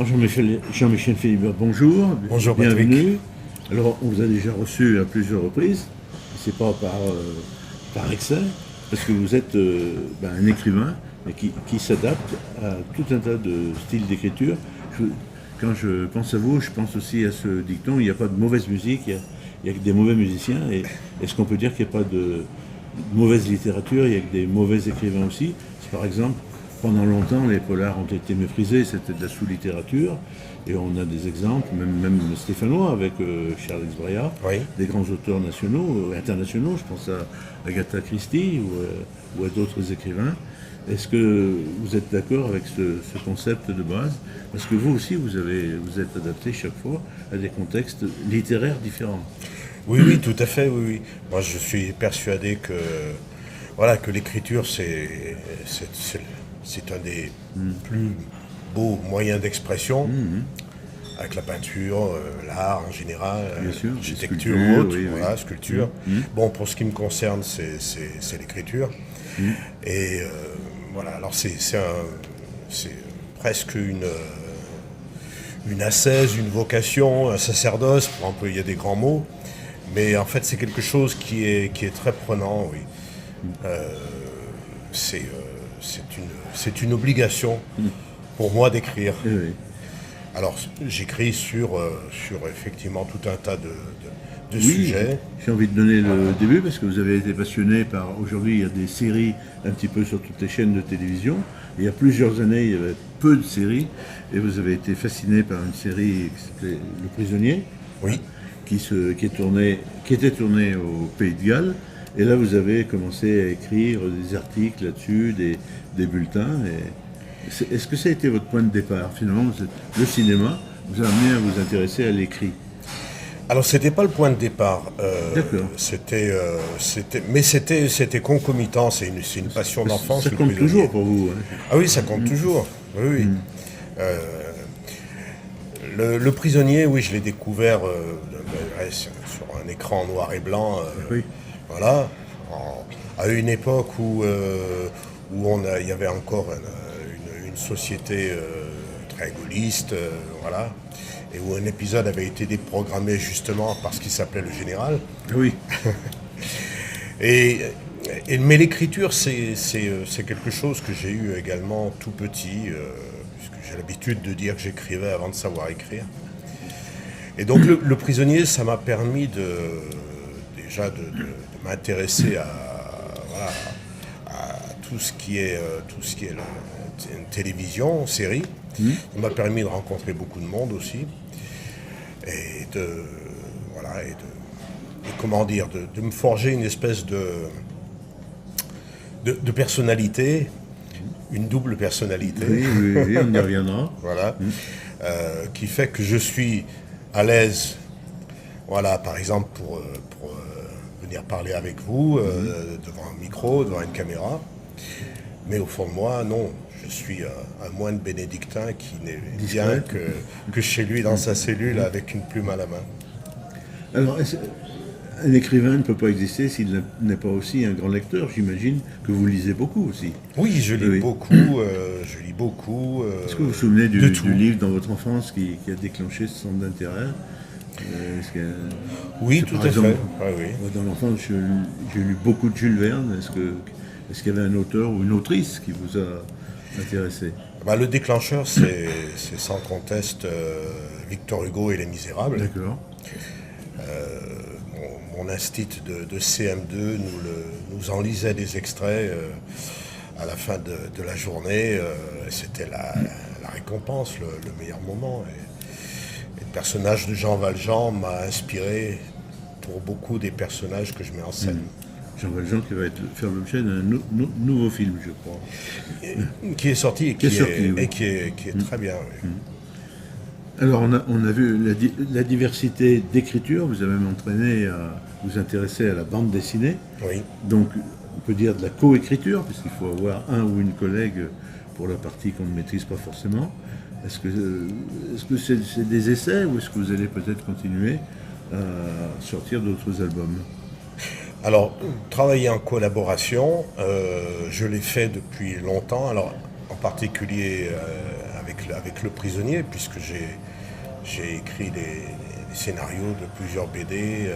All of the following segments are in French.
Jean-Michel Philibert, bonjour. Bonjour, bienvenue. Alors, on vous a déjà reçu à plusieurs reprises. C'est pas par excès, parce que vous êtes un écrivain et qui s'adapte à tout un tas de styles d'écriture. Quand je pense à vous, je pense aussi à ce dicton, il n'y a pas de mauvaise musique, il y a que des mauvais musiciens. Et est-ce qu'on peut dire qu'il n'y a pas de mauvaise littérature, il y a que des mauvais écrivains aussi? Par exemple, pendant longtemps, les polars ont été méprisés, c'était de la sous-littérature, et on a des exemples, même stéphanois avec Charles X Breillat, Oui. des grands auteurs nationaux, internationaux, je pense à Agatha Christie ou à d'autres écrivains. Est-ce que vous êtes d'accord avec ce concept de base? Parce que vous aussi, vous êtes adapté chaque fois à des contextes littéraires différents. Oui, tout à fait, oui. Moi, je suis persuadé que l'écriture, c'est un des plus beaux moyens d'expression, avec la peinture, l'art en général, l'architecture ou autre, sculpture. Bon, pour ce qui me concerne, c'est l'écriture. Et alors c'est presque une ascèse, une vocation, un sacerdoce, pour employer des grands mots. Mais en fait, c'est quelque chose qui est très prenant, oui. C'est une obligation pour moi d'écrire. Oui. Alors, j'écris sur effectivement tout un tas de sujets. J'ai envie de donner le début parce que vous avez été passionné par... Aujourd'hui, il y a des séries un petit peu sur toutes les chaînes de télévision. Il y a plusieurs années, il y avait peu de séries. Et vous avez été fasciné par une série qui s'appelait Le Prisonnier. Oui. Qui était tournée au Pays de Galles. Et là, vous avez commencé à écrire des articles là-dessus, des bulletins. Est-ce que ça a été votre point de départ? Finalement, le cinéma vous a amené à vous intéresser à l'écrit. Alors, c'était pas le point de départ. D'accord. C'était concomitant. C'est une passion d'enfance. Ça compte toujours pour vous. Hein. Ah oui, ça compte toujours. Oui. Le Prisonnier, oui, je l'ai découvert sur un écran noir et blanc. Oui. Voilà. À une époque où il y avait encore une société très gaulliste, voilà, et où un épisode avait été déprogrammé justement parce qu'il s'appelait Le Général. Oui. Mais l'écriture, c'est quelque chose que j'ai eu également tout petit, puisque j'ai l'habitude de dire que j'écrivais avant de savoir écrire. Et donc le Prisonnier, ça m'a permis déjà de m'intéresser à tout ce qui est une télévision, série. Ça m'a permis de rencontrer beaucoup de monde aussi. Et de me forger une espèce de personnalité, une double personnalité. Oui, on y reviendra. Voilà. Qui fait que je suis à l'aise, voilà, par exemple, pour venir parler avec vous, devant un micro, devant une caméra. Mais au fond de moi, non. Je suis un moine bénédictin qui n'est bien que chez lui, dans sa cellule, avec une plume à la main. Alors, un écrivain ne peut pas exister s'il n'est pas aussi un grand lecteur. J'imagine que vous lisez beaucoup aussi. Oui, je lis beaucoup. Est-ce que vous vous souvenez du livre dans votre enfance qui a déclenché ce centre d'intérêt? Oui, tout à fait. Ah, oui. Dans l'enfance, j'ai lu beaucoup de Jules Verne. Est-ce qu'il y avait un auteur ou une autrice qui vous a intéressé? Le déclencheur, c'est sans conteste Victor Hugo et Les Misérables. D'accord. Mon instit de CM2 nous en lisait des extraits à la fin de la journée. C'était la récompense, le meilleur moment. Et le personnage de Jean Valjean m'a inspiré pour beaucoup des personnages que je mets en scène. Jean Valjean qui va faire l'objet d'un nouveau film, je crois. Qui est sorti et qui est très bien. Oui. Alors on a vu la diversité d'écriture, vous avez même entraîné à vous intéresser à la bande dessinée. Oui. Donc on peut dire de la coécriture, puisqu'il faut avoir un ou une collègue pour la partie qu'on ne maîtrise pas forcément. Est-ce que c'est des essais ou est-ce que vous allez peut-être continuer à sortir d'autres albums? Alors, travailler en collaboration, je l'ai fait depuis longtemps. Alors, en particulier avec Le Prisonnier, puisque j'ai écrit des scénarios de plusieurs BD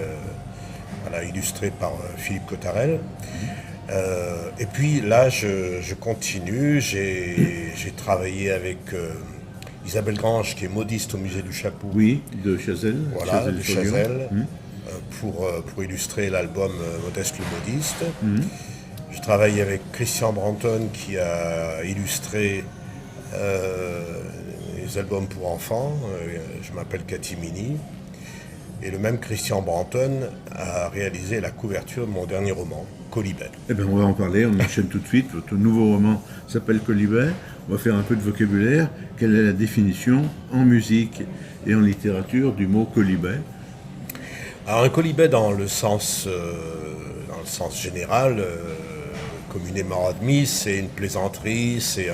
illustrés par Philippe Cottarel. Et puis là, je continue. J'ai travaillé avec Isabelle Grange, qui est modiste au musée du Chapeau. Oui, de Chazelle. Voilà, de Chazelle, pour illustrer l'album Modeste le modiste. Je travaille avec Christian Branton, qui a illustré les albums pour enfants. Je m'appelle Catimini. Et le même Christian Branton a réalisé la couverture de mon dernier roman, Colibet. Eh bien, on va en parler, on enchaîne tout de suite. Votre nouveau roman s'appelle Colibet. On va faire un peu de vocabulaire. Quelle est la définition en musique et en littérature du mot colibet? Alors, un colibet dans le sens général, communément admis, c'est une plaisanterie, c'est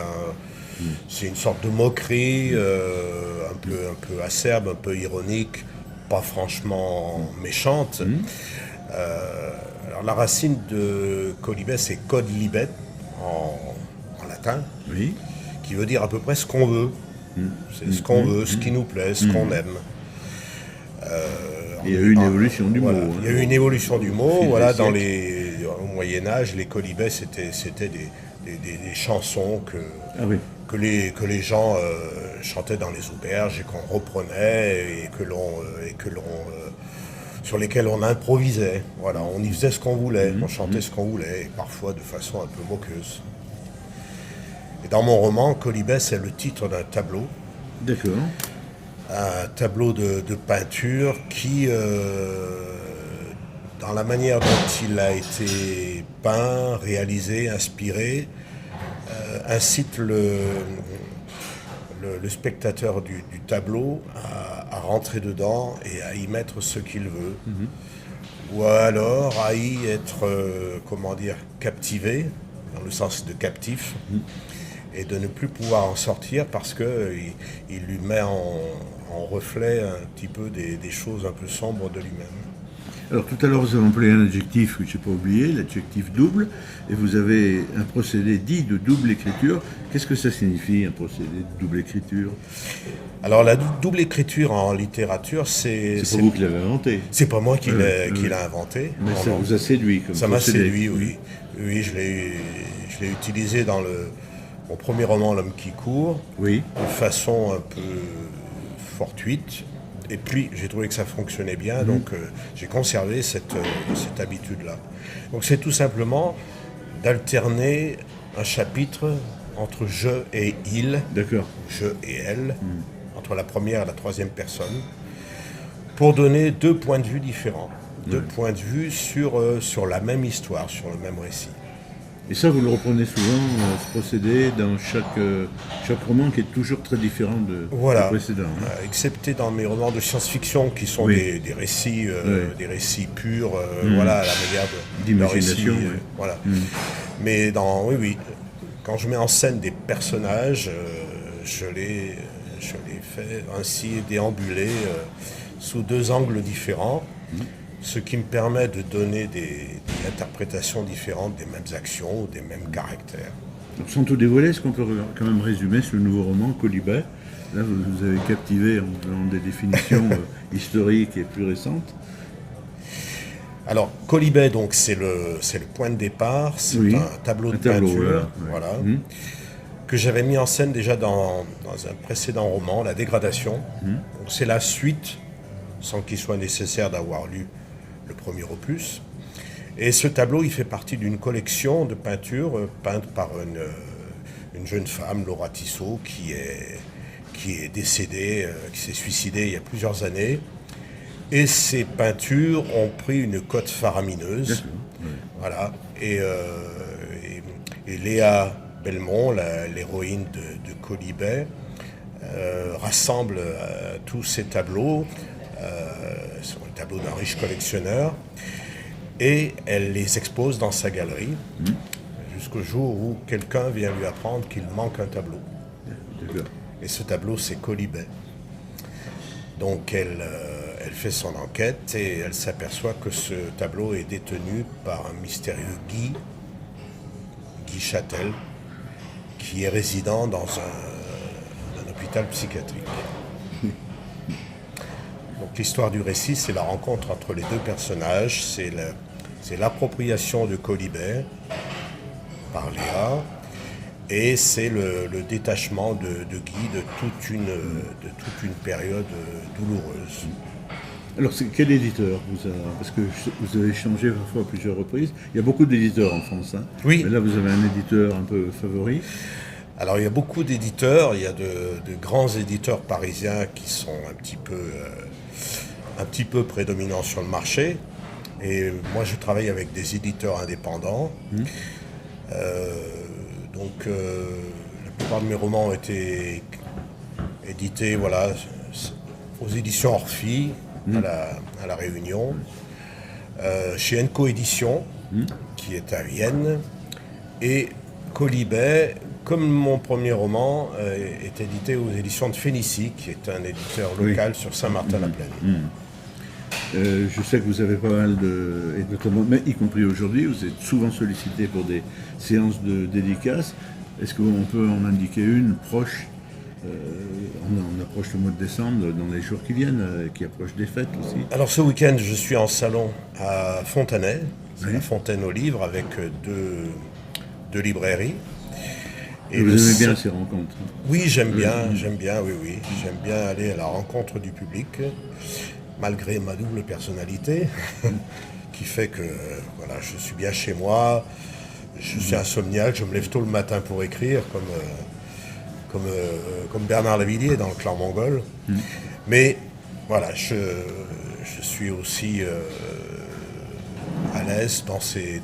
une sorte de moquerie, un peu acerbe, un peu ironique, pas franchement méchante. Alors la racine de colibet, c'est cod libet en latin, Oui. qui veut dire à peu près ce qu'on veut. C'est ce qu'on veut, ce qui nous plaît, ce qu'on aime. Il y a eu une évolution du voilà. mot. Il y a eu une évolution du mot. Voilà, au Moyen-Âge, les colibets, c'était des chansons Ah oui. que les gens chantaient dans les auberges et qu'on reprenait sur lesquels on improvisait. Voilà, on y faisait ce qu'on voulait, on chantait ce qu'on voulait, et parfois de façon un peu moqueuse. Et dans mon roman, Colibet, c'est le titre d'un tableau. D'accord. Un tableau de peinture qui, dans la manière dont il a été peint, réalisé, inspiré, incite le spectateur du tableau à rentrer dedans et à y mettre ce qu'il veut. Ou alors à y être, captivé, dans le sens de captif, et de ne plus pouvoir en sortir parce qu'il lui met en reflet un petit peu des choses un peu sombres de lui-même. Alors tout à l'heure, vous avez employé un adjectif que je n'ai pas oublié, l'adjectif double, et vous avez un procédé dit de double écriture. Qu'est-ce que ça signifie, un procédé de double écriture? Alors la double écriture en littérature, c'est pas vous qui l'avez inventé. C'est pas moi qui l'ai inventé. Mais ça vous a séduit comme ça m'a procédé. séduit, oui. Oui, je l'ai utilisé dans mon premier roman, L'homme qui court, Oui. de façon un peu fortuite. Et puis, j'ai trouvé que ça fonctionnait bien, donc j'ai conservé cette habitude-là. Donc, c'est tout simplement d'alterner un chapitre entre je et il, D'accord. je et elle, entre la première et la troisième personne, pour donner deux points de vue différents, deux points de vue sur la même histoire, sur le même récit. Et ça, vous le reprenez souvent, ce procédé, dans chaque roman qui est toujours très différent du précédent. Hein. Excepté dans mes romans de science-fiction qui sont des récits purs, à la manière d'imagination. Voilà. Mais quand je mets en scène des personnages, je les fais ainsi déambuler sous deux angles différents. Ce qui me permet de donner des interprétations différentes des mêmes actions ou des mêmes caractères. Donc, sans tout dévoiler, est-ce qu'on peut quand même résumer ce nouveau roman, Colibet? Là, vous avez captivé en faisant des définitions historiques et plus récentes. Alors, Colibet, donc, c'est le point de départ, c'est un tableau de peinture, que j'avais mis en scène déjà dans un précédent roman, La Dégradation. Donc, c'est la suite, sans qu'il soit nécessaire d'avoir lu le premier opus. Et ce tableau, il fait partie d'une collection de peintures peintes par une jeune femme, Laura Tissot, qui est décédée, qui s'est suicidée il y a plusieurs années. Et ces peintures ont pris une cote faramineuse. Voilà. Et Léa Belmont, l'héroïne de Colibet, rassemble tous ces tableaux. Ce sont les tableaux d'un riche collectionneur, et elle les expose dans sa galerie jusqu'au jour où quelqu'un vient lui apprendre qu'il manque un tableau. Et ce tableau, c'est Colibet. Donc elle fait son enquête et elle s'aperçoit que ce tableau est détenu par un mystérieux Guy Châtel, qui est résident dans un hôpital psychiatrique. Donc l'histoire du récit, c'est la rencontre entre les deux personnages, c'est l'appropriation de Colibet par Léa, et c'est le détachement de Guy de toute une période douloureuse. Alors, quel éditeur parce que vous avez changé parfois à plusieurs reprises. Il y a beaucoup d'éditeurs en France. Hein. Oui. Mais là, vous avez un éditeur un peu favori. Alors, il y a beaucoup d'éditeurs. Il y a de grands éditeurs parisiens qui sont un petit peu prédominants sur le marché. Et moi, je travaille avec des éditeurs indépendants. Donc, la plupart de mes romans ont été édités, voilà, aux éditions Orphy, à la Réunion, chez Enco Édition, qui est à Vienne, et Colibet, comme mon premier roman, est édité aux éditions de Phénicie, qui est un éditeur local sur Saint-Martin-la-Plaine. Je sais que vous avez pas mal et notamment, mais y compris aujourd'hui, vous êtes souvent sollicité pour des séances de dédicaces. Est-ce qu'on peut en indiquer une proche? On approche le mois de décembre, dans les jours qui viennent, qui approchent des fêtes aussi. Alors ce week-end, je suis en salon à Fontenay, c'est la Fontaine aux Livres, avec deux librairies. Et vous aimez bien ces rencontres? Oui, j'aime bien, oui. J'aime bien aller à la rencontre du public, malgré ma double personnalité, qui fait que voilà, je suis bien chez moi, je suis insomniaque, je me lève tôt le matin pour écrire, comme Bernard Lavilliers dans le clan mongol. Mais voilà, je suis aussi à l'aise dans ces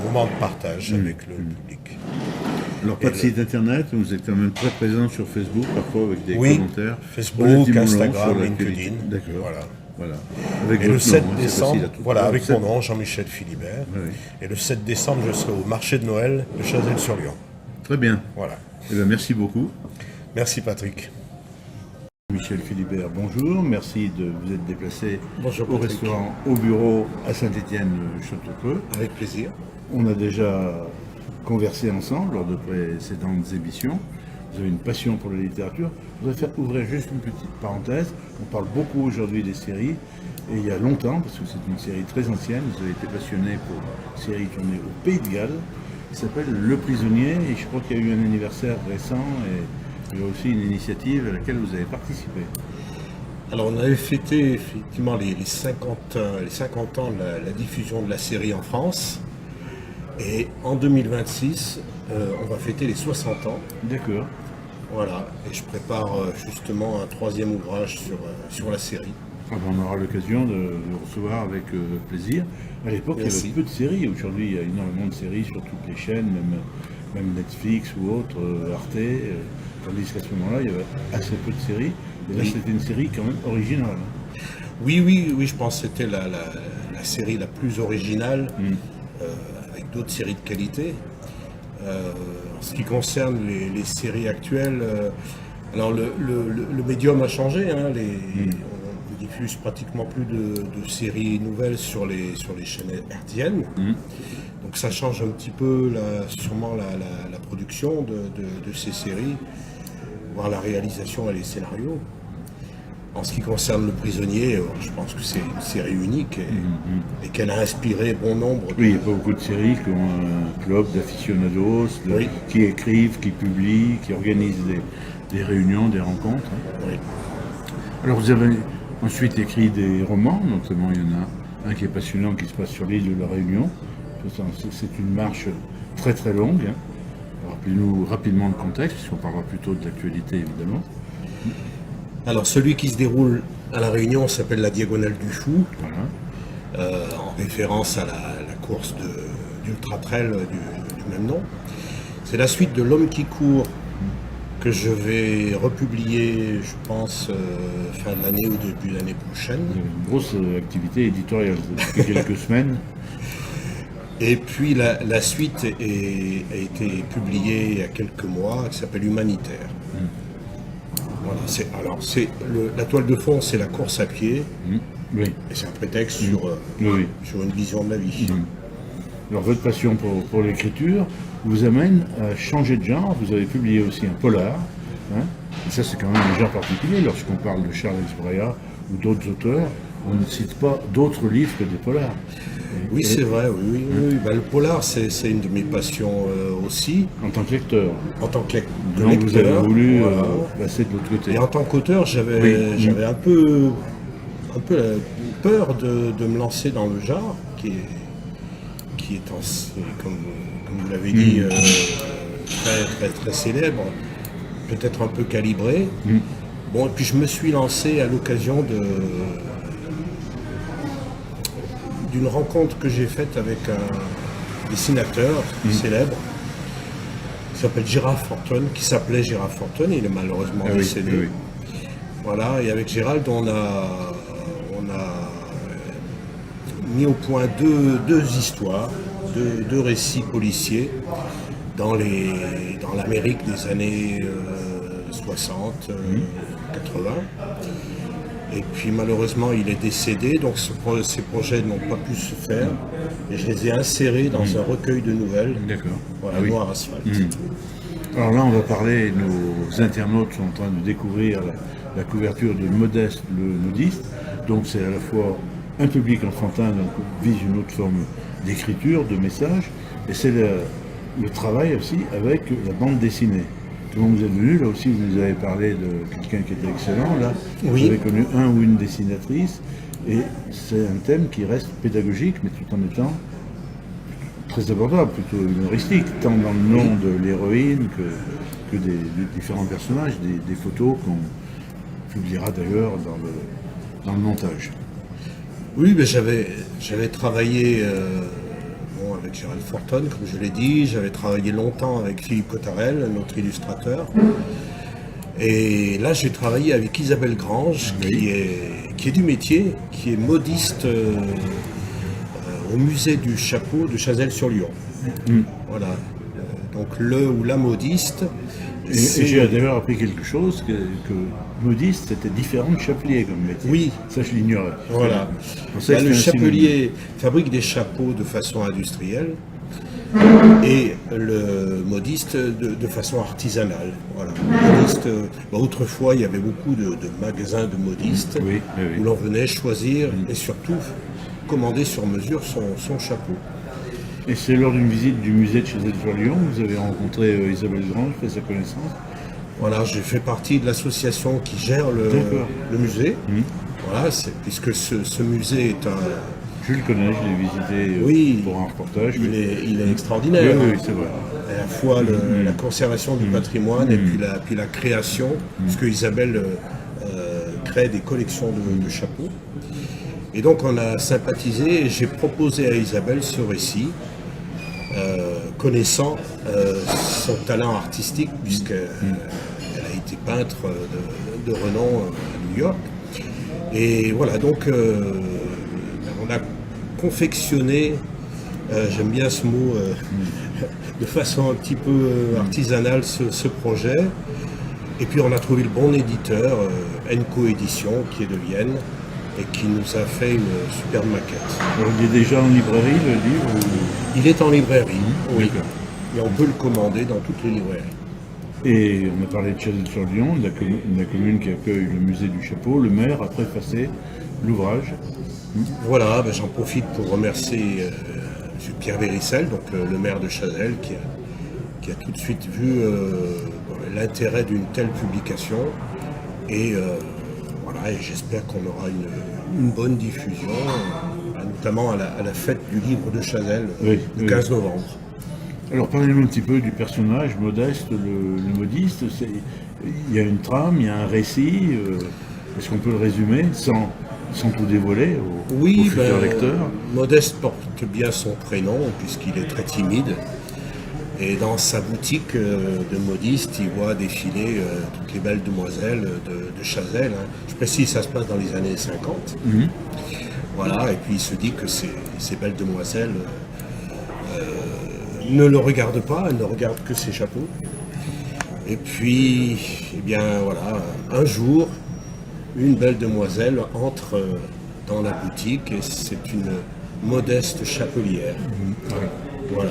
moments de partage avec le public. Alors, pas de site internet, vous êtes quand même très présent sur Facebook, parfois avec des commentaires. Facebook, Instagram, LinkedIn. D'accord. Voilà. Avec et le 7 décembre, avec mon nom. nom, Jean-Michel Philibert. Oui. Et le 7 décembre, je serai au marché de Noël de Chazelles-sur-Lyon. Très bien. Voilà. Eh bien, merci beaucoup. Merci Patrick. Michel Philibert, bonjour. Merci de vous être déplacé au Patrick. restaurant, au bureau à Saint-Étienne-Châteaupreux. Avec plaisir. On a déjà conversé ensemble lors de précédentes émissions. Vous avez une passion pour la littérature. Je voudrais faire ouvrir juste une petite parenthèse. On parle beaucoup aujourd'hui des séries. Et il y a longtemps, parce que c'est une série très ancienne, vous avez été passionné pour une série tournée au Pays de Galles, qui s'appelle Le Prisonnier. Et je crois qu'il y a eu un anniversaire récent et il y a aussi une initiative à laquelle vous avez participé. Alors on avait fêté effectivement les 50 ans de la diffusion de la série en France. Et en 2026, on va fêter les 60 ans. D'accord. Voilà, et je prépare justement un troisième ouvrage sur la série. On aura l'occasion de le recevoir avec plaisir. À l'époque, il y avait peu de séries. Aujourd'hui, il y a énormément de séries sur toutes les chaînes, même Netflix ou autres, Arte. Tandis qu'à ce moment-là, il y avait assez peu de séries. Et là, c'était une série quand même originale. Oui, je pense que c'était la série la plus originale, avec d'autres séries de qualité. En ce qui concerne les séries actuelles, alors le médium a changé. On ne diffuse pratiquement plus de séries nouvelles sur les chaînes hertziennes. Donc ça change un petit peu sûrement la production de ces séries, voire la réalisation et les scénarios. En ce qui concerne Le Prisonnier, je pense que c'est une série unique et qu'elle a inspiré bon nombre. Oui, il y a pas beaucoup de séries qui ont un club d'aficionados, qui écrivent, qui publient, qui organisent des réunions, des rencontres. Oui. Alors vous avez ensuite écrit des romans, notamment il y en a un qui est passionnant qui se passe sur l'île de la Réunion. C'est une marche très très longue. Rappelez-nous rapidement le contexte, puisqu'on parlera plutôt de l'actualité évidemment. Alors celui qui se déroule à La Réunion s'appelle la Diagonale du Chou, en référence à la course d'Ultra Trail du même nom. C'est la suite de L'Homme qui court que je vais republier, je pense, fin de l'année ou début de l'année prochaine. Une grosse activité éditoriale depuis quelques semaines. Et puis la suite a été publiée il y a quelques mois, qui s'appelle Humanitaire. Voilà, la toile de fond, c'est la course à pied, Oui. et c'est un prétexte sur une vision de la vie. Alors votre passion pour l'écriture vous amène à changer de genre. Vous avez publié aussi un polar hein. Et ça, c'est quand même un genre particulier. Lorsqu'on parle de Charles Brea ou d'autres auteurs, on ne cite pas d'autres livres que des polars. Oui, c'est vrai, oui. Ben, le polar, c'est une de mes passions aussi, En tant que lecteur. en tant que Donc vous avez lecteur. voulu Voilà. passer de l'autre côté. Et en tant qu'auteur, j'avais Oui. un peu la peur de me lancer dans le genre, qui est comme vous l'avez dit, très célèbre, peut-être un peu calibré. Bon, et puis je me suis lancé à l'occasion d'une rencontre que j'ai faite avec un dessinateur célèbre qui s'appelle Gérald Fortune, qui s'appelait Gérald Fortune, il est malheureusement Ah oui, décédé. oui, oui. Voilà, et avec Gérald, on a mis au point deux histoires, deux récits policiers dans l'Amérique des années 60, 80. Et puis malheureusement, il est décédé, donc ces projets n'ont pas pu se faire. Et je les ai insérés dans un recueil de nouvelles. D'accord. Voilà, Ah oui. Noir Asphalte. Alors là, on va parler, nos internautes sont en train de découvrir la couverture de Modeste le modiste. Donc c'est à la fois un public enfantin, donc vise une autre forme d'écriture, de message, et c'est le travail aussi avec la bande dessinée. Quand vous êtes venu, là aussi vous nous avez parlé de quelqu'un qui était excellent, là Oui. vous avez connu un ou une dessinatrice, et c'est un thème qui reste pédagogique, mais tout en étant très abordable, plutôt humoristique, tant dans le nom de l'héroïne que des différents personnages, des photos qu'on publiera d'ailleurs dans le montage. Oui, mais j'avais travaillé avec Gérald Fortune, comme je l'ai dit. J'avais travaillé longtemps avec Philippe Cottarel, notre illustrateur. Et là, j'ai travaillé avec Isabelle Grange, qui est du métier, qui est modiste au musée du chapeau de Chazelles-sur-Lyon. Voilà. Donc le ou la modiste. Et j'ai d'ailleurs appris quelque chose, que modiste, c'était différent de chapelier comme métier. Oui. Ça, je l'ignorais. Voilà. Je pensais que Le c'était un chapelier fabrique des chapeaux de façon industrielle et le modiste de façon artisanale. Voilà. Modiste, autrefois, il y avait beaucoup de magasins de modistes Oui, oui, oui. où l'on venait choisir et surtout commander sur mesure son chapeau. Et c'est lors d'une visite du musée de Chazelles-sur-Lyon que vous avez rencontré Isabelle Grange, fait sa connaissance. Voilà, j'ai fait partie de l'association qui gère D'accord. le musée. Voilà, puisque ce musée est un... Je le connais, je l'ai visité Oui, pour un reportage. il est extraordinaire. Oui, c'est vrai. À la fois la conservation du patrimoine et puis la création, puisque Isabelle crée des collections de chapeaux. Et donc on a sympathisé et j'ai proposé à Isabelle ce récit, connaissant son talent artistique, puisqu'elle a été peintre de renom à New York. Et voilà, donc on a confectionné, j'aime bien ce mot, de façon un petit peu artisanale ce projet. Et puis on a trouvé le bon éditeur, Enco Édition, qui est de Vienne, et qui nous a fait une superbe maquette. Alors, il est déjà en librairie, le livre Il est en librairie, oui. D'accord. Et on peut le commander dans toutes les librairies. Et on a parlé de Chazelles-sur-Lyon, de la commune qui accueille le musée du chapeau. Le maire a préfacé l'ouvrage. Voilà, j'en profite pour remercier M. Pierre Véricel, donc le maire de Chazelles, qui a tout de suite vu l'intérêt d'une telle publication. Et voilà, et j'espère qu'on aura une bonne diffusion, notamment à la fête du livre de Chazelles, le 15 novembre. Alors parlez-nous un petit peu du personnage Modeste, le modiste. Il y a une trame, il y a un récit. Est-ce qu'on peut le résumer sans tout dévoiler au futur lecteur? Modeste porte bien son prénom puisqu'il est très timide. Et dans sa boutique de modiste, il voit défiler toutes les belles demoiselles de Chazelles. Je précise, ça se passe dans les années 50. Voilà, et puis il se dit que ces belles demoiselles ne le regardent pas, elles ne regardent que ses chapeaux. Et puis, eh bien voilà, un jour, une belle demoiselle entre dans la boutique et c'est une Modeste chapelière. Voilà.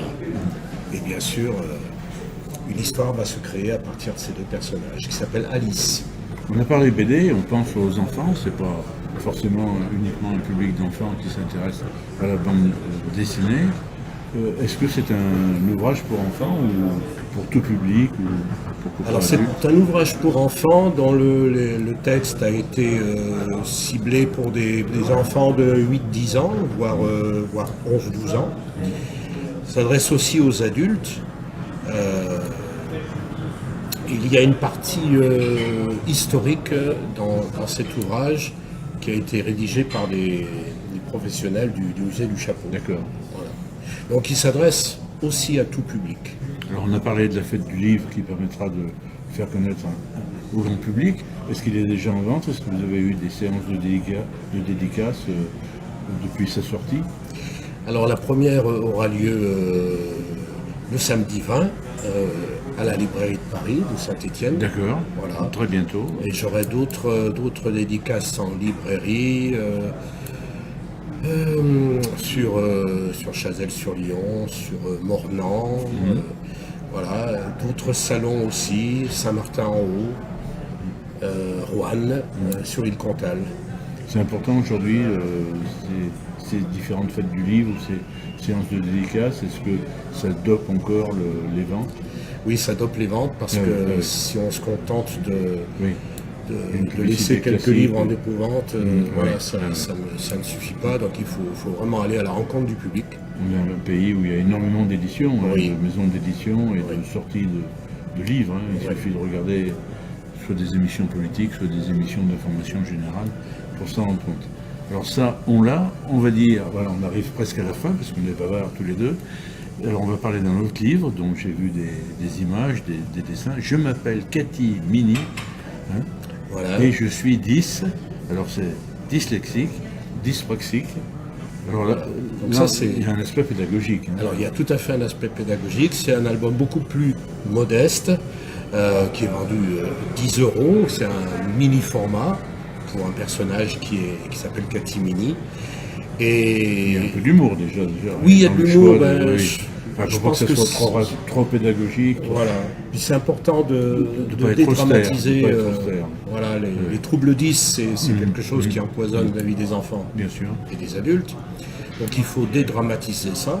Et bien sûr, une histoire va se créer à partir de ces deux personnages, qui s'appelle Alice. On a parlé BD, on pense aux enfants, c'est pas forcément uniquement un public d'enfants qui s'intéresse à la bande dessinée. Est-ce que c'est un ouvrage pour enfants ou pour tout public ou pour Alors c'est un ouvrage pour enfants dont le texte a été ciblé pour des enfants de 8-10 ans, voire 11-12 ans. Il s'adresse aussi aux adultes. Il y a une partie historique dans cet ouvrage qui a été rédigé par des professionnels du musée du Chapeau. D'accord. Voilà. Donc il s'adresse aussi à tout public. Alors on a parlé de la fête du livre qui permettra de faire connaître au grand public. Est-ce qu'il est déjà en vente? Est-ce que vous avez eu des séances de dédicaces depuis sa sortie? Alors la première aura lieu le samedi 20 à la librairie de Paris, de Saint-Étienne. D'accord, voilà. Très bientôt. Et j'aurai d'autres dédicaces en librairie, sur Chazelles-sur-Lyon, sur Mornan, voilà, d'autres salons aussi, Saint-Martin-en-Haut, Roanne, sur l'île Comtal. C'est important aujourd'hui, ces différentes fêtes du livre, ces séances de dédicaces, est-ce que ça dope encore les ventes? Oui, ça dope les ventes parce que si on se contente de laisser quelques livres en épouvante, voilà, ça ne suffit pas, donc il faut vraiment aller à la rencontre du public. On est dans un pays où il y a énormément d'éditions, de maisons d'édition et de sorties de livres. Il suffit de regarder soit des émissions politiques, soit des émissions d'information générale pour s'en rendre compte. Alors ça, on va dire, voilà, on arrive presque à la fin parce qu'on est bavards tous les deux. Alors on va parler d'un autre livre dont j'ai vu des images, des dessins. Je m'appelle Cathy Mini, voilà. Et je suis 10, alors c'est dyslexique, dyspraxique. Alors là, il y a un aspect pédagogique. Alors il y a tout à fait un aspect pédagogique, c'est un album beaucoup plus modeste, qui est vendu 10 €, c'est un mini format pour un personnage qui s'appelle Cathy Mini. Et il y a un peu d'humour déjà. Oui, il y a de l'humour. Je pense que ce soit trop pédagogique. Voilà. Puis c'est important de dédramatiser. Voilà, les troubles 10, c'est quelque chose qui empoisonne la vie des enfants, bien sûr, et des adultes. Donc il faut dédramatiser ça,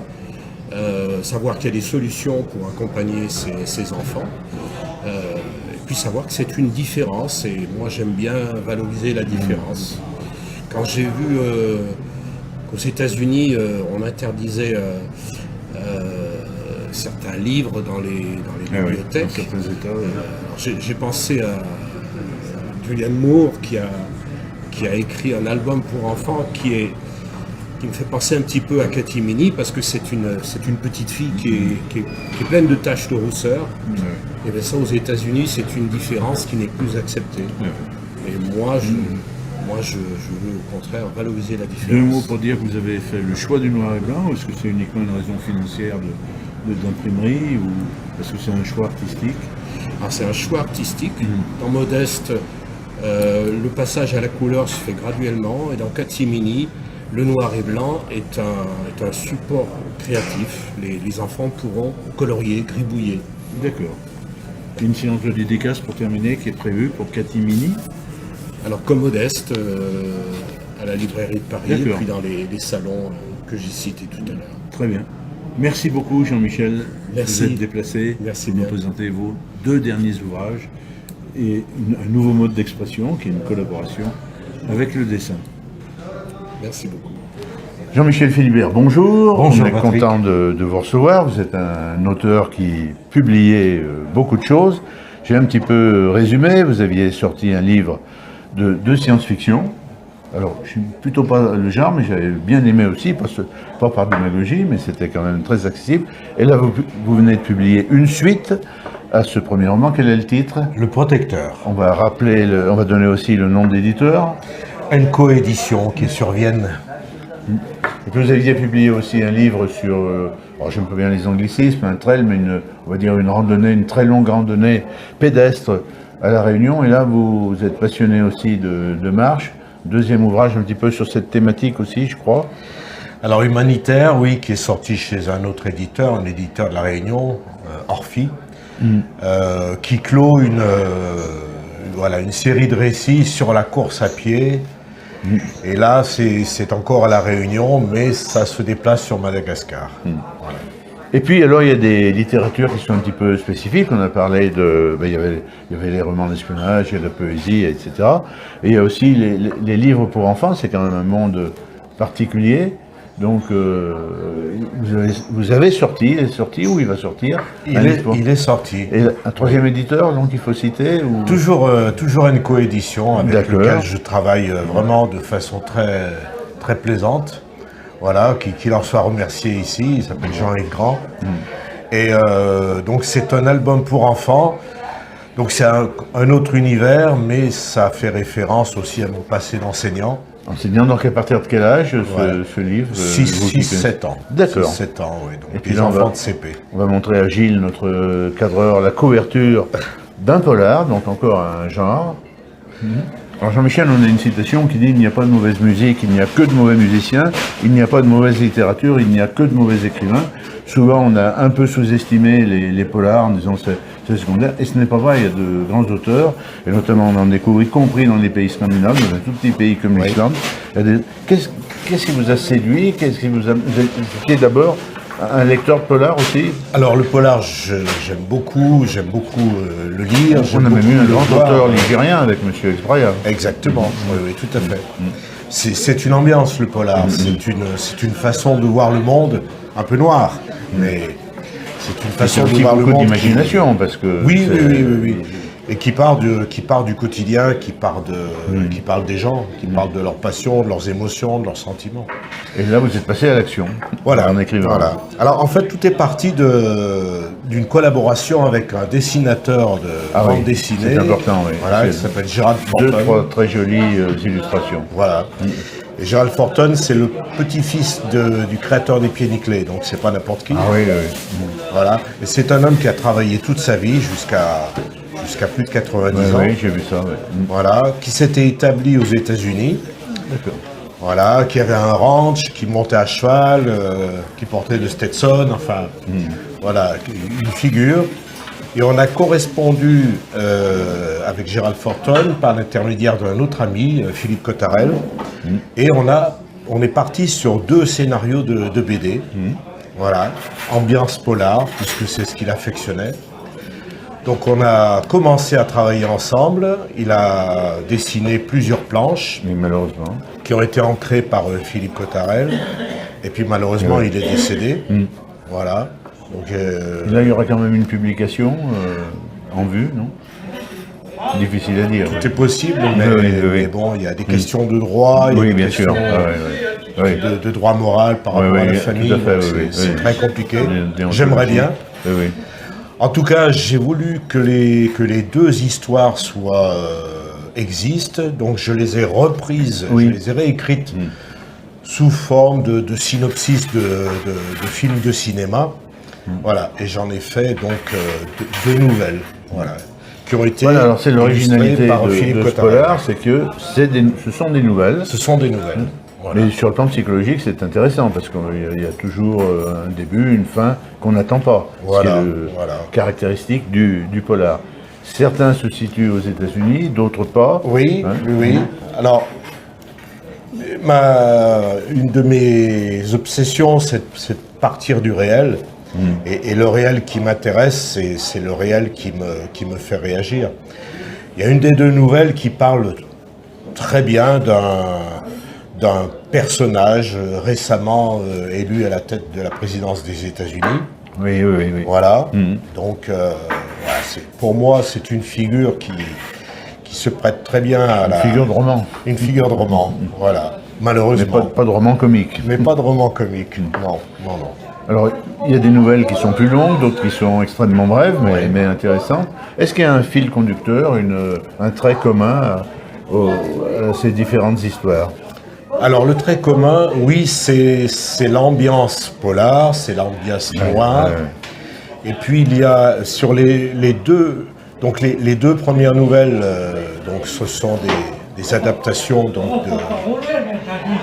savoir qu'il y a des solutions pour accompagner ces enfants. Et puis savoir que c'est une différence. Et moi j'aime bien valoriser la différence. Quand j'ai vu qu'aux États-Unis, on interdisait certains livres dans les bibliothèques. Dans certains États, j'ai pensé à Julianne Moore qui a écrit un album pour enfants qui me fait penser un petit peu à Cathy Mini parce que c'est une petite fille qui est pleine de taches de rousseur. Et bien ça, aux États-Unis, c'est une différence qui n'est plus acceptée. Et moi, je veux au contraire valoriser la différence. 2 mots pour dire que vous avez fait le choix du noir et blanc, ou est-ce que c'est uniquement une raison financière d'imprimerie, ou est-ce que c'est un choix artistique? Alors c'est un choix artistique. Dans Modeste, le passage à la couleur se fait graduellement, et dans Cathy Mini, le noir et blanc est un support créatif. Les enfants pourront colorier, gribouiller. D'accord. Une séance de dédicace pour terminer qui est prévue pour Cathy Mini. Alors comme Modeste, à la librairie de Paris, et puis dans les salons que j'ai cités tout à l'heure. Très bien. Merci beaucoup Jean-Michel. Merci. Vous êtes déplacé. Merci pour bien. nous présenter vos 2 derniers ouvrages et un nouveau mode d'expression qui est une collaboration avec le dessin. Merci beaucoup. Jean-Michel Philibert, bonjour. Bonjour, On est Patrick. content de vous recevoir. Vous êtes un auteur qui publiait beaucoup de choses. J'ai un petit peu résumé. Vous aviez sorti un livre de science-fiction. Alors, je suis plutôt pas le genre, mais j'avais bien aimé aussi, pas par démagogie, mais c'était quand même très accessible. Et là, vous venez de publier une suite à ce premier roman. Quel est le titre? Le Protecteur. On va rappeler, on va donner aussi le nom de l'éditeur. Une coédition qui est sur Vienne. Et puis vous aviez publié aussi un livre sur, alors j'aime pas bien les anglicismes, un trail, mais on va dire une randonnée, une très longue randonnée pédestre à La Réunion. Et là, vous êtes passionné aussi de marche. 2e ouvrage un petit peu sur cette thématique aussi, je crois. Alors Humanitaire, oui, qui est sorti chez un autre éditeur, un éditeur de La Réunion, Orphi. qui clôt une série de récits sur la course à pied. Et là, c'est encore à La Réunion, mais ça se déplace sur Madagascar. Voilà. Et puis, alors, il y a des littératures qui sont un petit peu spécifiques. On a parlé il y avait les romans d'espionnage, il y a la poésie, etc. Et il y a aussi les livres pour enfants. C'est quand même un monde particulier. Donc, vous avez sorti, il est sorti ou il va sortir? Il est sorti. Et un troisième éditeur, donc il faut citer ou... Toujours une coédition avec lequel je travaille vraiment de façon très, très plaisante. Voilà, qu'il en soit remercié ici, il s'appelle Jean-Yves Grand. Et donc c'est un album pour enfants, donc c'est un autre univers, mais ça fait référence aussi à mon passé d'enseignant. Enseignant, donc à partir de quel âge ce livre 6-7 ans. D'accord. 7 ans, oui, donc et puis les là, enfants de CP. On va montrer à Gilles, notre cadreur, la couverture d'un polar, donc encore un genre. Alors Jean-Michel, on a une citation qui dit « Il n'y a pas de mauvaise musique, il n'y a que de mauvais musiciens, il n'y a pas de mauvaise littérature, il n'y a que de mauvais écrivains ». Souvent, on a un peu sous-estimé les polars en disant « c'est secondaire », et ce n'est pas vrai, il y a de grands auteurs, et notamment on en découvre, y compris dans les pays scandinaves, dans un tout petit pays comme l'Islande. Qu'est-ce qui vous a séduit? Qu'est-ce qui vous étiez d'abord un lecteur de polar aussi? Alors le polar, j'aime beaucoup le lire. On a même eu un grand auteur ligérien avec M. Exbraya. Exactement, oui, tout à fait. C'est une ambiance, le polar. C'est une façon de voir le monde un peu noir, mais c'est une façon de voir le monde. Beaucoup d'imagination, parce que... Oui. Et qui part du quotidien, qui parle des gens, qui parle de leurs passions, de leurs émotions, de leurs sentiments. Et là, vous êtes passé à l'action, en écrivant. Voilà. Alors, en fait, tout est parti d'une collaboration avec un dessinateur de bande dessinée. C'est important, oui. Voilà, il s'appelle Gérald Forton. 2-3 très jolies illustrations. Voilà. Et Gérald Forton, c'est le petit-fils du créateur des Pieds Nickelés, donc c'est pas n'importe qui. Ah oui. Voilà. Et c'est un homme qui a travaillé toute sa vie jusqu'à plus de 90 ans. Oui, j'ai vu ça. Ouais. Voilà, qui s'était établi aux États-Unis. D'accord. Voilà, qui avait un ranch, qui montait à cheval, qui portait le Stetson, enfin, voilà, une figure. Et on a correspondu avec Gérald Forton par l'intermédiaire d'un autre ami, Philippe Cottarel. Et on est parti sur 2 scénarios de BD. Voilà, ambiance polar, puisque c'est ce qu'il affectionnait. Donc on a commencé à travailler ensemble, il a dessiné plusieurs planches. Mais malheureusement. Qui ont été ancrées par Philippe Cottarel, et puis malheureusement il est décédé. Voilà. Donc, là il y aura quand même une publication en vue, non? Difficile à dire. Tout est possible, mais bon, il y a des questions de droit, il y a des questions de droit moral par rapport à la famille, c'est très compliqué. J'aimerais bien. En tout cas, j'ai voulu que les 2 histoires existent, donc je les ai reprises, je les ai réécrites sous forme de synopsis de films de cinéma. Voilà, et j'en ai fait donc 2 nouvelles, voilà, qui ont été alors c'est l'originalité par Philippe de ce polar, c'est que ce sont des nouvelles. Ce sont des nouvelles. Voilà. Mais sur le plan psychologique, c'est intéressant, parce qu'il y a toujours un début, une fin qu'on n'attend pas. Voilà, c'est caractéristique du polar. Certains se situent aux États-Unis, d'autres pas. Oui. Alors, une de mes obsessions, c'est de partir du réel. Et le réel qui m'intéresse, c'est le réel qui me fait réagir. Il y a une des 2 nouvelles qui parle très bien d'un personnage récemment élu à la tête de la présidence des États-Unis. Oui. Voilà. Donc, pour moi, c'est une figure qui se prête très bien à Une figure de roman. Une figure de roman, voilà. Malheureusement. Mais pas de roman comique. Mais pas de roman comique, non. Alors, il y a des nouvelles qui sont plus longues, d'autres qui sont extrêmement brèves, mais intéressantes. Est-ce qu'il y a un fil conducteur, un trait commun à ces différentes histoires? Alors, le trait commun, oui, c'est l'ambiance polar, c'est l'ambiance noire. Et puis, il y a sur les 2... Donc, les 2 premières nouvelles, donc, ce sont des adaptations donc,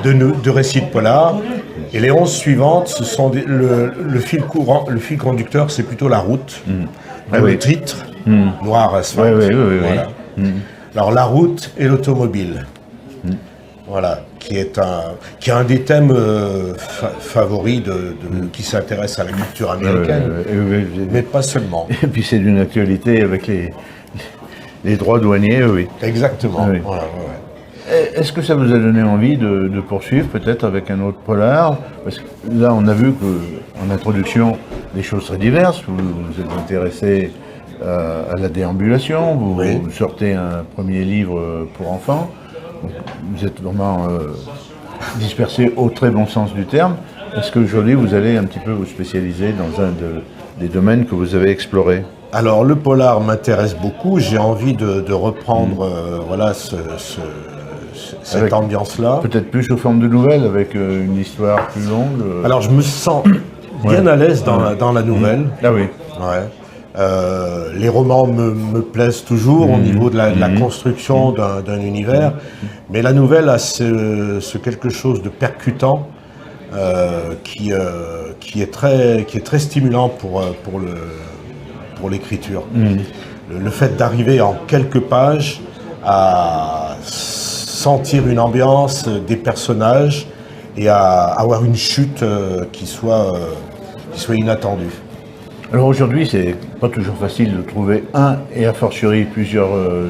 de récits de polar. Et les 11 suivantes, ce sont le fil conducteur, c'est plutôt la route. dont le titre, Noir Asphalte. Oui, oui, oui, oui. Voilà. Alors la route et l'automobile. Voilà, qui est un des thèmes favoris qui s'intéresse à la culture américaine, mais pas seulement. Et puis c'est d'une actualité avec les droits douaniers, oui. Exactement. Oui. Voilà, Est-ce que ça vous a donné envie de poursuivre peut-être avec un autre polar? Parce que là, on a vu qu'en introduction, des choses très diverses. Vous êtes intéressé à la déambulation, vous sortez un premier livre pour enfants. Donc, vous êtes vraiment dispersé au très bon sens du terme. Est-ce qu'aujourd'hui, vous allez un petit peu vous spécialiser dans un des domaines que vous avez explorés? Alors le polar m'intéresse beaucoup. J'ai envie de reprendre voilà cette Avec ambiance-là. Peut-être plus sous forme de nouvelles, avec une histoire plus longue. Alors je me sens bien à l'aise dans la nouvelle. Ah oui. Ouais. Les romans me plaisent toujours au niveau de la construction d'un univers, mais la nouvelle a ce quelque chose de percutant qui est très stimulant pour l'écriture. Le fait d'arriver en quelques pages à sentir une ambiance, des personnages et à avoir une chute qui soit inattendue. Alors aujourd'hui, c'est pas toujours facile de trouver un et a fortiori plusieurs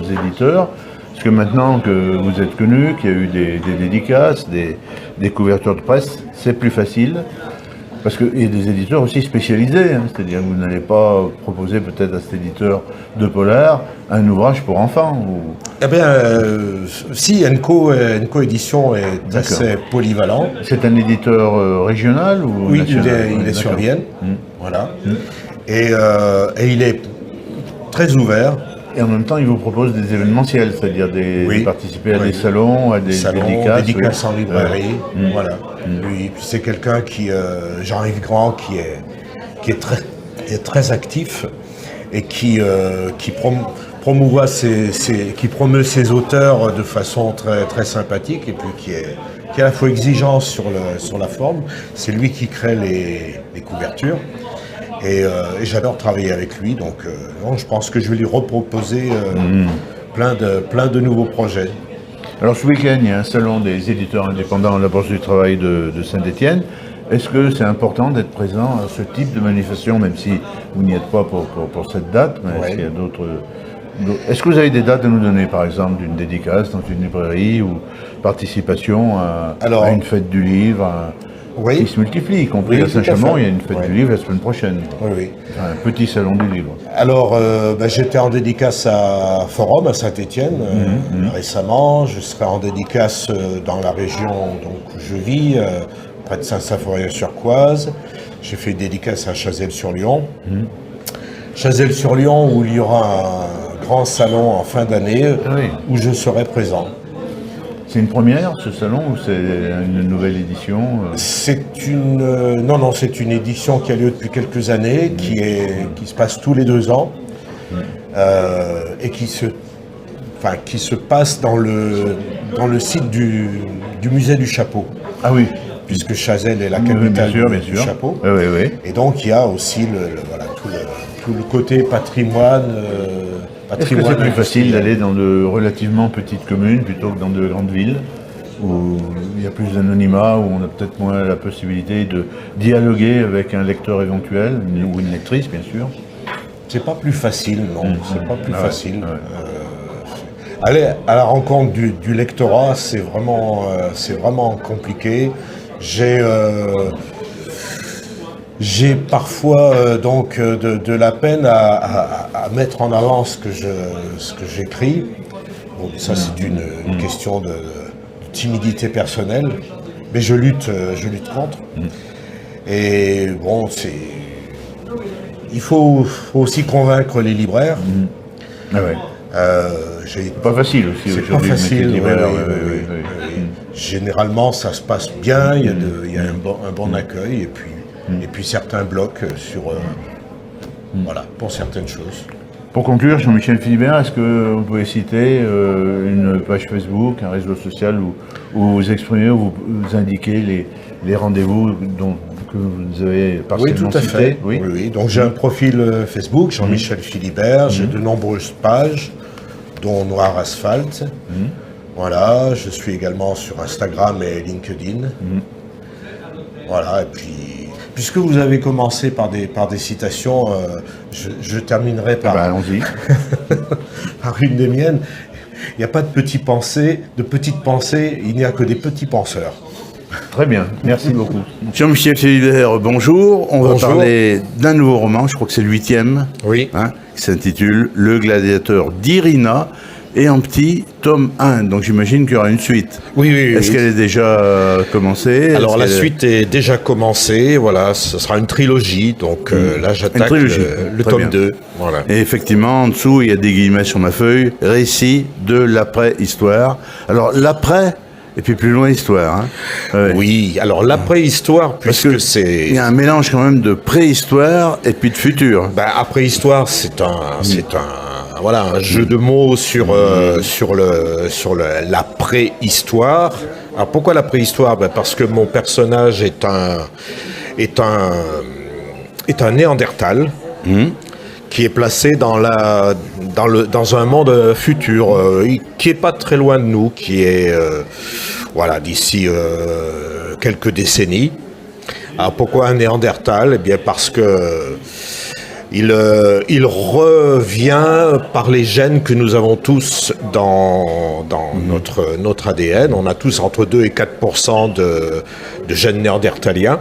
éditeurs, parce que maintenant que vous êtes connu, qu'il y a eu des dédicaces, des couvertures de presse, c'est plus facile, parce qu'il y a des éditeurs aussi spécialisés, hein, c'est-à-dire que vous n'allez pas proposer peut-être à cet éditeur de polar un ouvrage pour enfants. Eh bien, si, Enco Édition est assez polyvalent. C'est un éditeur régional ou oui, national? il est sur Vienne, voilà. Et il est très ouvert. Et en même temps, il vous propose des événementiels, c'est-à-dire participer à des salons, à des dédicaces. En librairie, voilà. Puis c'est quelqu'un Jean-Yves Grand, qui est très actif et qui promeut ses auteurs de façon très, très sympathique et puis qui est à la fois exigeant sur la forme. C'est lui qui crée les couvertures. Et j'adore travailler avec lui, donc je pense que je vais lui reproposer plein de nouveaux projets. Alors ce week-end, il y a un salon des éditeurs indépendants à la Bourse du Travail de Saint-Étienne. Est-ce que c'est important d'être présent à ce type de manifestation, même si vous n'y êtes pas pour cette date, mais est-ce qu'il y a d'autres... Est-ce que vous avez des dates à nous donner, par exemple, d'une dédicace dans une librairie ou participation à une fête du livre qui se multiplie, y compris à Saint-Chamond, il y a une fête du livre la semaine prochaine. Oui. Enfin, un petit salon du livre. Alors, j'étais en dédicace à Forum, à Saint-Étienne, récemment. Je serai en dédicace dans la région où je vis, près de Saint-Symphorien-sur-Coise. J'ai fait une dédicace à Chazelles-sur-Lyon. Chazelles-sur-Lyon, où il y aura un grand salon en fin d'année, où je serai présent. C'est une première, ce salon, ou c'est une nouvelle édition C'est une édition qui a lieu depuis quelques années, qui se passe tous les 2 ans, et qui se passe dans le site du musée du chapeau. Ah oui. Puisque Chazelles est la capitale du chapeau. Oui, oui. Et donc il y a aussi tout le côté patrimoine. Est-ce que c'est plus facile d'aller dans de relativement petites communes plutôt que dans de grandes villes, où il y a plus d'anonymat, où on a peut-être moins la possibilité de dialoguer avec un lecteur éventuel, ou une lectrice bien sûr? C'est pas plus facile, non. C'est pas plus facile. Aller à la rencontre du lectorat, c'est vraiment compliqué. J'ai parfois de la peine à mettre en avant ce que j'écris. Bon, ça c'est une question de timidité personnelle, mais je lutte contre. Et bon, il faut aussi convaincre les libraires. Ah ouais. C'est pas facile aussi aujourd'hui. C'est pas facile. Généralement, ça se passe bien. Il y a un bon accueil et puis certains bloquent pour certaines choses. Pour conclure, Jean-Michel Philibert, est-ce que vous pouvez citer une page Facebook, un réseau social où vous exprimez, où vous indiquez les rendez-vous que vous avez Oui, partiellement tout à cité. fait. Oui. Donc j'ai un profil Facebook, Jean-Michel Philibert, j'ai de nombreuses pages, dont Noir Asphalte. Voilà, je suis également sur Instagram et LinkedIn. Voilà, et puis, puisque vous avez commencé par des citations, je terminerai par, Allons-y. par une des miennes. Il n'y a pas de petites pensées, il n'y a que des petits penseurs. Très bien, merci beaucoup. Jean-Michel Philibert, bonjour. On va Bonjour. parler d'un nouveau roman, je crois que c'est le 8e, Oui. qui s'intitule Le gladiateur d'Irina, et en petit, tome 1. Donc j'imagine qu'il y aura une suite. Oui. Est-ce qu'elle est déjà commencée? Alors Est-ce la qu'elle est- suite est déjà commencée, voilà, ce sera une trilogie, donc là j'attaque trilogie. le Très tome bien. 2. Voilà. Et effectivement, en dessous, il y a des guillemets sur ma feuille, récit de l'après-histoire. Alors l'après, et puis plus loin, histoire. Ouais. Oui, alors l'après-histoire, Parce puisque que c'est... il y a un mélange quand même de préhistoire et puis de futur. Ben, après-histoire, c'est un jeu de mots sur la préhistoire. Alors pourquoi la préhistoire? Ben, parce que mon personnage est un Néandertal qui est placé dans un monde futur, qui est pas très loin de nous, qui est d'ici quelques décennies. Alors pourquoi un Néandertal? Eh bien parce que il revient par les gènes que nous avons tous dans notre ADN. On a tous entre 2 et 4% de gènes néandertaliens.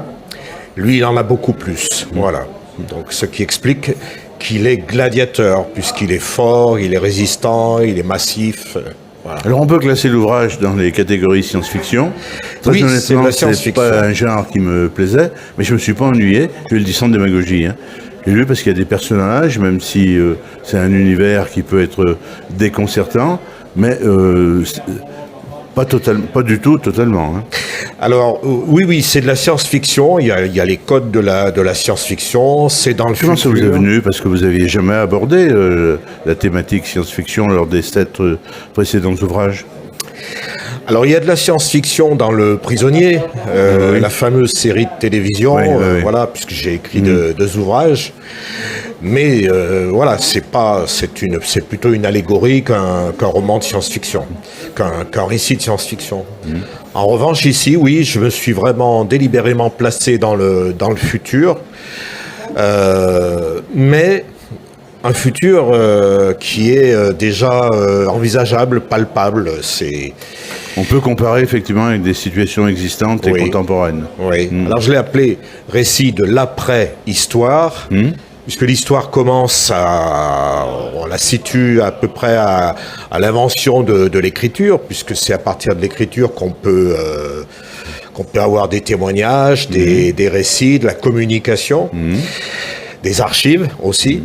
Lui, il en a beaucoup plus. Voilà. Donc, ce qui explique qu'il est gladiateur, puisqu'il est fort, il est résistant, il est massif. Voilà. Alors on peut classer l'ouvrage dans les catégories science-fiction. Très Oui, c'est de honnêtement, la c'est science-fiction. pas un genre qui me plaisait, mais je me suis pas ennuyé. Je le dis sans démagogie. J'ai lu parce qu'il y a des personnages, même si c'est un univers qui peut être déconcertant, mais pas du tout totalement. Alors, oui, c'est de la science-fiction. Il y a les codes de la science-fiction. C'est dans le Comment ça futur. vous est venu? Parce que vous aviez jamais abordé la thématique science-fiction lors des 7 précédents ouvrages. Alors, il y a de la science-fiction dans Le Prisonnier, la fameuse série de télévision, Oui. voilà, puisque j'ai écrit deux ouvrages. Mais c'est plutôt une allégorie qu'un roman de science-fiction, qu'un récit de science-fiction. En revanche, ici, oui, je me suis vraiment délibérément placé dans le futur, mais un futur qui est déjà envisageable, palpable. On peut comparer effectivement avec des situations existantes et Oui. contemporaines. Oui. Alors je l'ai appelé récit de l'après-histoire, puisque l'histoire commence on la situe à peu près à l'invention de l'écriture, puisque c'est à partir de l'écriture qu'on peut avoir des témoignages, des récits, de la communication, des archives aussi.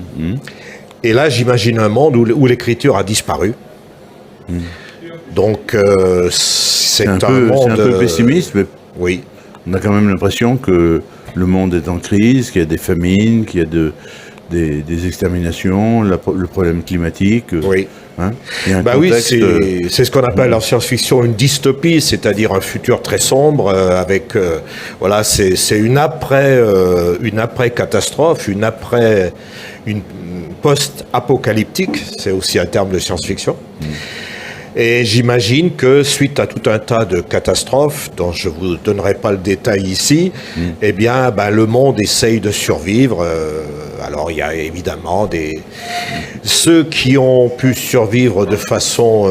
Et là, j'imagine un monde où l'écriture a disparu. Donc, c'est un monde... C'est un peu pessimiste, mais Oui. on a quand même l'impression que le monde est en crise, qu'il y a des famines, qu'il y a des exterminations, le problème climatique. Oui. Il y a un Oui, contexte, c'est ce qu'on appelle en science-fiction une dystopie, c'est-à-dire un futur très sombre avec c'est une après-catastrophe, une post-apocalyptique, c'est aussi un terme de science-fiction. Et j'imagine que suite à tout un tas de catastrophes, dont je ne vous donnerai pas le détail ici, le monde essaye de survivre. Alors il y a évidemment ceux qui ont pu survivre de façon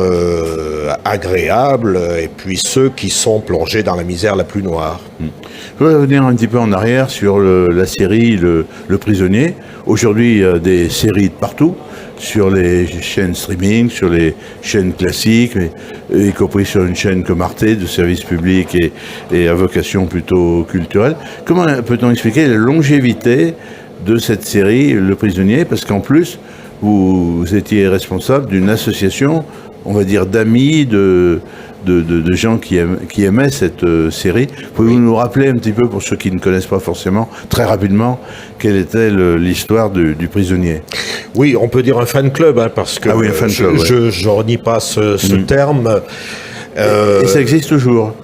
agréable, et puis ceux qui sont plongés dans la misère la plus noire. Je voudrais revenir un petit peu en arrière sur la série Le Prisonnier. Aujourd'hui, il y a des séries de partout, sur les chaînes streaming, sur les chaînes classiques, y compris sur une chaîne comme Arte, de service public et à vocation plutôt culturelle. Comment peut-on expliquer la longévité de cette série, Le Prisonnier? Parce qu'en plus, vous étiez responsable d'une association, on va dire, d'amis, de gens qui aimaient cette série. Pouvez-vous nous rappeler un petit peu, pour ceux qui ne connaissent pas forcément, très rapidement, quelle était l'histoire du prisonnier? Oui, on peut dire un fan club, parce que un fan club, je renie pas ce terme. Et ça existe toujours?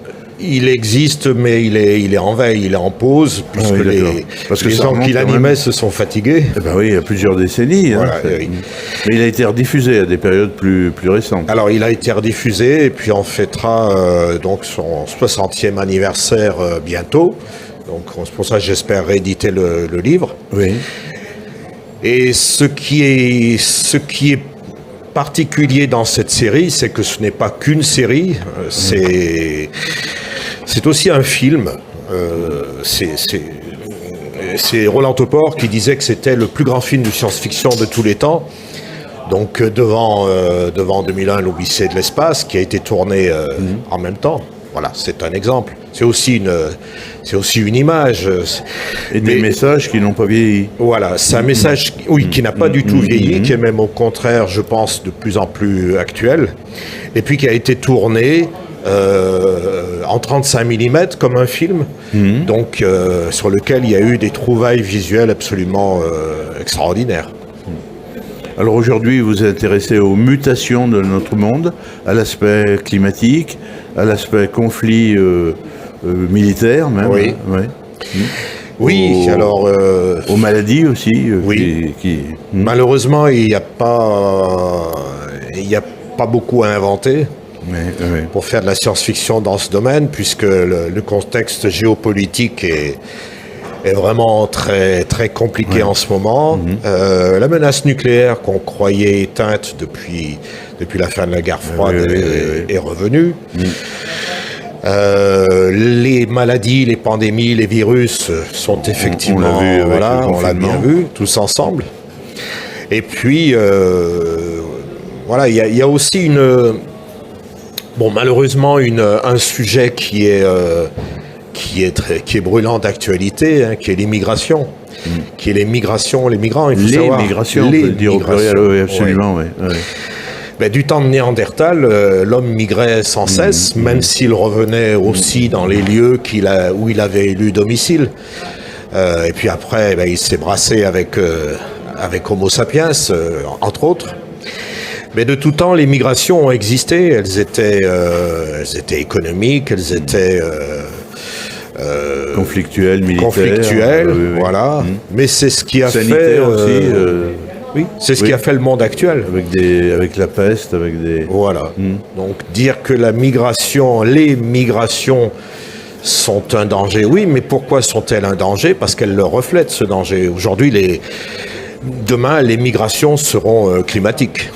Il existe, mais il est en veille, il est en pause, puisque oui, d'accord. Parce que les ça gens remonte qui quand l'animaient même. se sont fatigués. Eh ben oui, il y a plusieurs décennies. Voilà, Mais oui. il a été rediffusé à des périodes plus récentes. Alors, il a été rediffusé, et puis on fêtera donc son 60e anniversaire bientôt. Donc, c'est pour ça que j'espère rééditer le livre. Oui. Et ce qui est particulier dans cette série, c'est que ce n'est pas qu'une série, c'est aussi un film. C'est Roland Topor qui disait que c'était le plus grand film de science-fiction de tous les temps. Donc devant 2001, l'Odyssée de l'espace, qui a été tourné en même temps. Voilà, c'est un exemple. C'est aussi une image. Et des messages qui n'ont pas vieilli. Voilà, c'est un message, oui, qui n'a pas du tout vieilli, qui est même au contraire, je pense, de plus en plus actuel, et puis qui a été tourné en 35 mm comme un film, donc sur lequel il y a eu des trouvailles visuelles absolument extraordinaires. Alors aujourd'hui, vous êtes intéressé aux mutations de notre monde, à l'aspect climatique, à l'aspect conflit militaire même. Oui. Ouais. Oui, alors... aux maladies aussi. Oui. Malheureusement, il n'y a pas beaucoup à inventer Ouais. pour faire de la science-fiction dans ce domaine, puisque le contexte géopolitique est vraiment très, très compliqué en ce moment. La menace nucléaire qu'on croyait éteinte depuis la fin de la guerre froide est revenue. Les maladies, les pandémies, les virus sont effectivement, on l'a bien vu, tous ensemble. Et puis, voilà, il y a aussi malheureusement un sujet qui est brûlant d'actualité, hein, qui est l'immigration, qui est les migrations, les migrants. Il faut savoir, migrations, on peut le dire au pluriel, oui, absolument, oui. Ben, du temps de Néandertal, l'homme migrait sans cesse, même s'il revenait aussi dans les lieux où il avait élu domicile. Et puis après, ben, il s'est brassé avec Homo sapiens, entre autres. Mais de tout temps, les migrations ont existé. Elles étaient économiques, elles étaient conflictuelles, militaires. Conflictuelles, voilà. Mais c'est ce qui a sanitaire fait... aussi. Oui, c'est ce qui a fait le monde actuel. Avec la peste, avec des... Voilà. Donc dire que les migrations sont un danger, oui, mais pourquoi sont-elles un danger? Parce qu'elles le reflètent, ce danger. Aujourd'hui, demain, les migrations seront climatiques.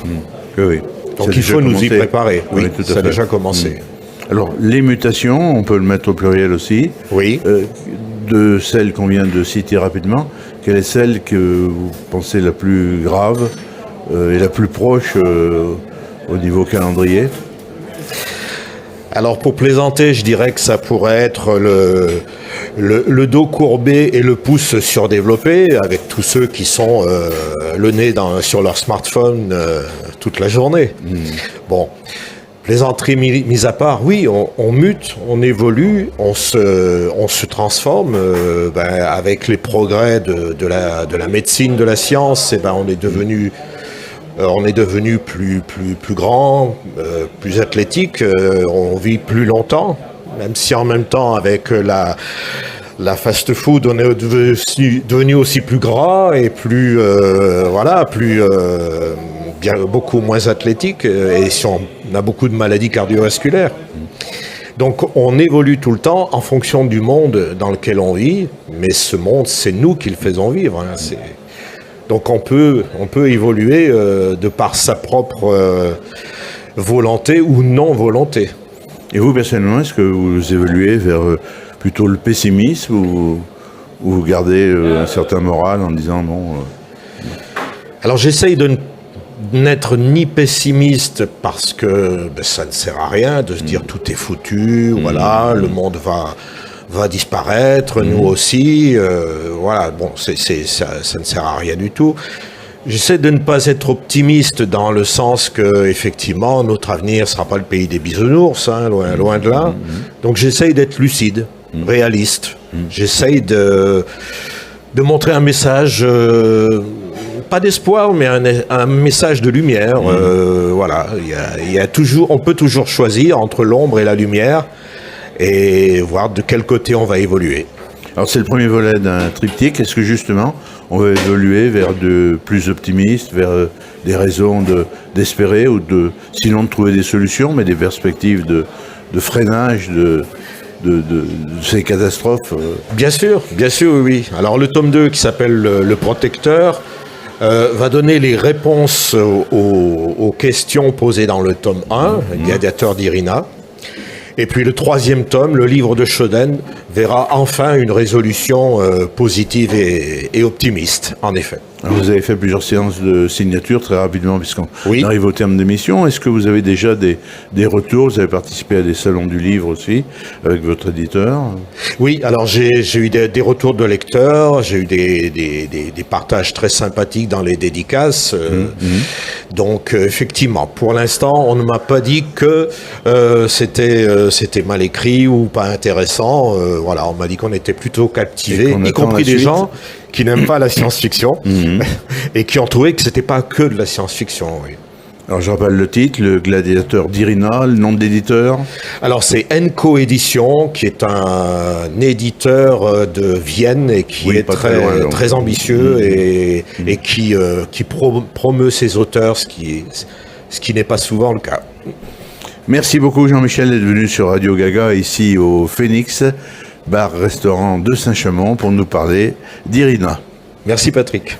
Oui. Donc il faut nous y préparer. Oui, tout à ça a fait. déjà commencé. Alors, les mutations, on peut le mettre au pluriel aussi. Oui. De celles qu'on vient de citer rapidement, quelle est celle que vous pensez la plus grave et la plus proche au niveau calendrier? Alors pour plaisanter, je dirais que ça pourrait être le dos courbé et le pouce surdéveloppé, avec tous ceux qui sont le nez sur leur smartphone toute la journée. Bon, plaisanterie mise à part, oui, on mute, on évolue, on se transforme. Avec les progrès de la médecine, de la science, on est devenu plus grand, plus athlétique, on vit plus longtemps, même si en même temps avec la fast-food on est devenu aussi plus gras et beaucoup moins athlétique, et si on a beaucoup de maladies cardiovasculaires. Donc on évolue tout le temps en fonction du monde dans lequel on vit, mais ce monde, c'est nous qui le faisons vivre. Hein, donc on peut évoluer de par sa propre volonté ou non-volonté. Et vous, personnellement, est-ce que vous évoluez vers plutôt le pessimisme ou vous gardez un certain moral en disant non Alors j'essaye de n'être ni pessimiste parce que ça ne sert à rien de se dire tout est foutu, voilà, le monde va disparaître, nous aussi, voilà, bon, ça ne sert à rien du tout. J'essaie de ne pas être optimiste dans le sens que, effectivement, notre avenir ne sera pas le pays des bisounours, hein, loin de là. Donc j'essaie d'être lucide, réaliste. J'essaie de montrer un message, pas d'espoir, mais un message de lumière. Voilà, on peut toujours choisir entre l'ombre et la lumière. et voir de quel côté on va évoluer. Alors c'est le premier volet d'un triptyque. Est-ce que justement on va évoluer vers de plus optimiste, vers des raisons d'espérer ou sinon de trouver des solutions, mais des perspectives de freinage de ces catastrophes Bien sûr, oui. Alors le tome 2 qui s'appelle Le Protecteur va donner les réponses aux questions posées dans le tome 1, Gladiateur d'Irina. Et puis le troisième tome, le livre de Schoeden, verra enfin une résolution positive et optimiste, en effet. Alors, vous avez fait plusieurs séances de signature très rapidement puisqu'on Oui. arrive au terme d'émission. Est-ce que vous avez déjà des retours? Vous avez participé à des salons du livre aussi avec votre éditeur? Oui, alors j'ai eu des retours de lecteurs, j'ai eu des partages très sympathiques dans les dédicaces. Donc effectivement, pour l'instant, on ne m'a pas dit que c'était mal écrit ou pas intéressant. Voilà, on m'a dit qu'on était plutôt captivés, qu'on y attend compris la des suite. gens qui n'aiment pas la science-fiction et qui ont trouvé que c'était pas que de la science-fiction. Oui. Alors je rappelle le titre, Le Gladiateur d'Irina, le nom de l'éditeur. Alors c'est Enco Édition, qui est un éditeur de Vienne et qui Oui, est pas très loin, donc. très ambitieux et qui promeut ses auteurs, ce qui n'est pas souvent le cas. Merci beaucoup Jean-Michel d'être venu sur Radio Gaga ici au Phoenix, bar-restaurant de Saint-Chamond pour nous parler d'Irina. Merci Patrick.